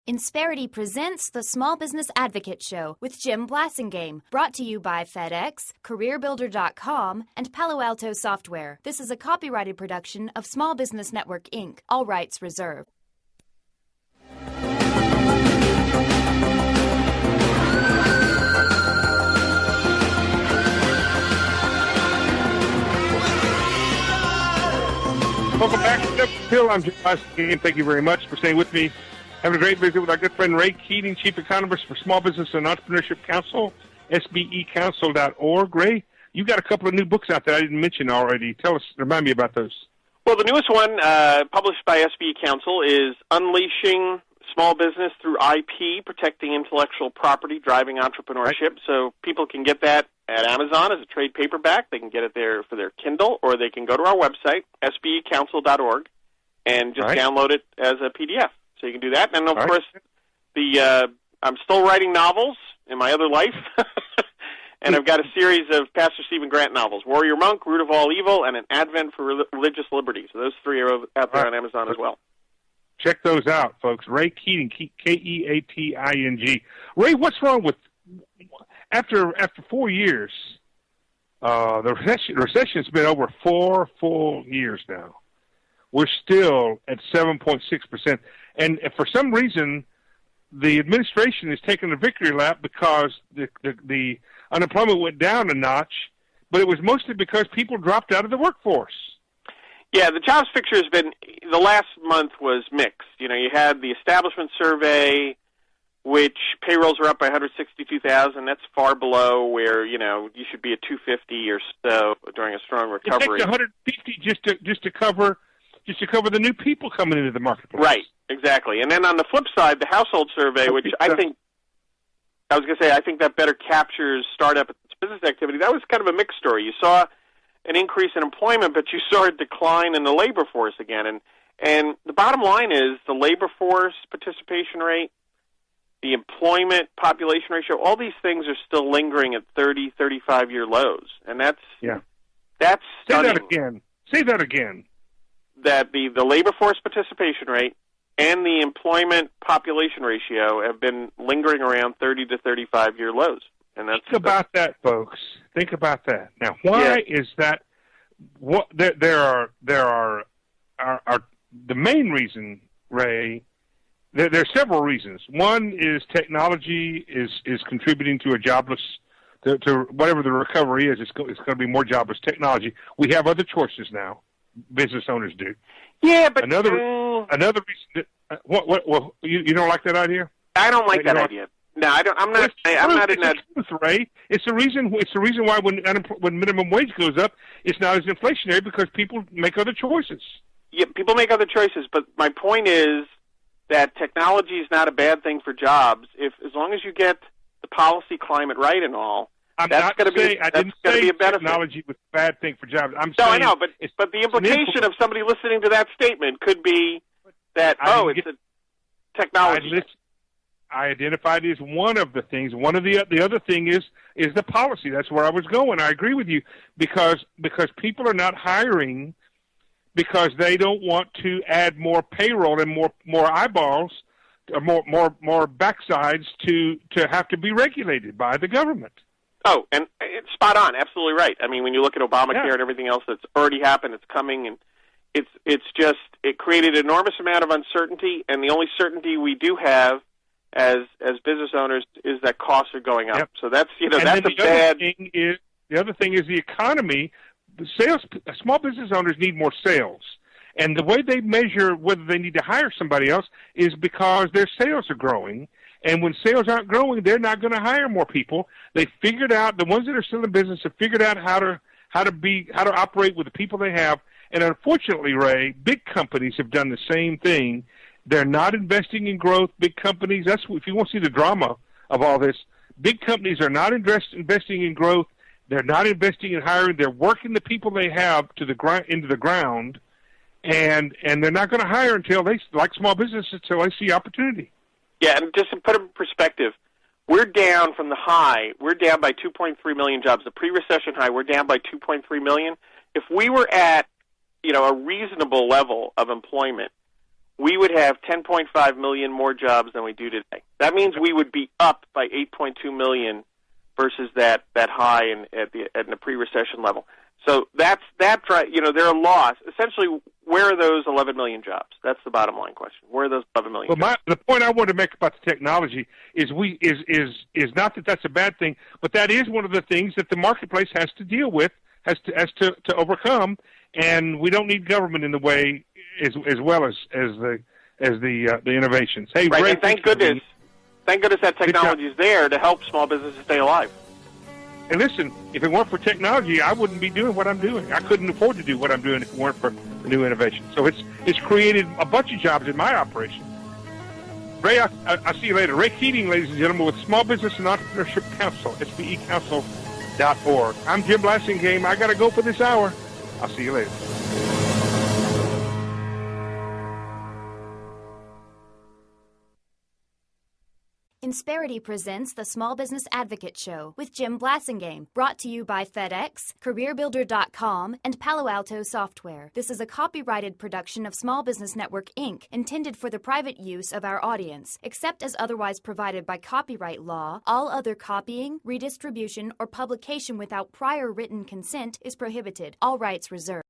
Insperity presents the Small Business Advocate Show with Jim Blaisingame, brought to you by FedEx, CareerBuilder.com, and Palo Alto Software. This is a copyrighted production of Small Business Network, Inc., all rights reserved. Welcome back to the Hill. I'm Jim Blaisngame. Thank you very much for staying with me. Having a great visit with our good friend Ray Keating, Chief Economist for Small Business and Entrepreneurship Council, SBEcouncil.org. Ray, you got a couple of new books out that I didn't mention already. Remind me about those. Well, the newest one, published by SBE Council, is Unleashing Small Business Through IP, Protecting Intellectual Property, Driving Entrepreneurship. Right. So people can get that at Amazon as a trade paperback. They can get it there for their Kindle, or they can go to our website, SBEcouncil.org, and just download it as a PDF. So you can do that. And, of course, I'm still writing novels in my other life. And I've got a series of Pastor Stephen Grant novels, Warrior Monk, Root of All Evil, and An Advent for Religious Liberty. So those three are out there on Amazon as well. Check those out, folks. Ray Keating, Keating. Ray, what's wrong with, after 4 years, the recession's been over 4 full years now. We're still at 7.6%. And for some reason, the administration is taking a victory lap because the unemployment went down a notch, but it was mostly because people dropped out of the workforce. Yeah, the jobs picture has been, the last month was mixed. You know, you had the establishment survey, which payrolls were up by 162,000. That's far below where, you know, you should be at 250 or so during a strong recovery. It takes 150 just to cover the new people coming into the marketplace. Right, exactly. And then on the flip side, the household survey, which I think that better captures startup business activity. That was kind of a mixed story. You saw an increase in employment, but you saw a decline in the labor force again. And the bottom line is the labor force participation rate, the employment population ratio, all these things are still lingering at 30, 35-year lows. And that's stunning. Say that again. That the labor force participation rate and the employment population ratio have been lingering around 30 to 35-year lows. And that's Think about that, folks. Think about that. Now, why is that? What there are the main reason, Ray. There are several reasons. One is technology is contributing to a jobless, to whatever the recovery is. It's going to be more jobless technology. We have other choices now. Business owners do. Yeah, but another reason. What? You don't like that idea? I don't like that idea. No, I don't. I'm not in that. Ray, it's the reason. It's the reason why when minimum wage goes up, it's not as inflationary because people make other choices. Yeah, people make other choices. But my point is that technology is not a bad thing for jobs. As long as you get the policy climate right and all. I didn't say technology was a bad thing for jobs. I know, but the implication of somebody listening to that statement could be that it's a technology. I identified it as one of the things. One of the other thing is the policy. That's where I was going. I agree with you because people are not hiring because they don't want to add more payroll and more eyeballs, or more backsides to have to be regulated by the government. Oh, and it's spot on, absolutely right. I mean, when you look at Obamacare and everything else that's already happened, it's coming, and it created an enormous amount of uncertainty, and the only certainty we do have as business owners is that costs are going up. Yep. So that's that's a bad. The other thing is the economy. The small business owners need more sales, and the way they measure whether they need to hire somebody else is because their sales are growing. And when sales aren't growing, they're not going to hire more people. They figured out, the ones that are still in business have figured out how to operate with the people they have. And unfortunately, Ray, big companies have done the same thing. They're not investing in growth. Big companies, if you want to see the drama of all this, big companies are not investing in growth. They're not investing in hiring. They're working the people they have into the ground, and they're not going to hire until like small businesses, until they see opportunity. Yeah, and just to put it in perspective, we're down from the high. We're down by 2.3 million jobs. The pre-recession high, we're down by 2.3 million. If we were at, a reasonable level of employment, we would have 10.5 million more jobs than we do today. That means we would be up by 8.2 million versus that high at the pre-recession level. So that's right. You know, there are laws. Essentially, where are those 11 million jobs? That's the bottom line question. Where are those 11 million jobs? The point I want to make about the technology is not that that's a bad thing, but that is one of the things that the marketplace has to deal with, has to overcome, and we don't need government in the way as well as the innovations. Hey, right, Ray, and thank goodness that technology is there to help small businesses stay alive. And listen, if it weren't for technology, I wouldn't be doing what I'm doing. I couldn't afford to do what I'm doing if it weren't for the new innovation. So it's created a bunch of jobs in my operation. Ray, I'll see you later. Ray Keating, ladies and gentlemen, with Small Business and Entrepreneurship Council, SBEcouncil.org. I'm Jim Blaisngame. I got to go for this hour. I'll see you later. Insperity presents the Small Business Advocate Show with Jim Blaisingame, brought to you by FedEx, CareerBuilder.com, and Palo Alto Software. This is a copyrighted production of Small Business Network, Inc., intended for the private use of our audience. Except as otherwise provided by copyright law, all other copying, redistribution, or publication without prior written consent is prohibited. All rights reserved.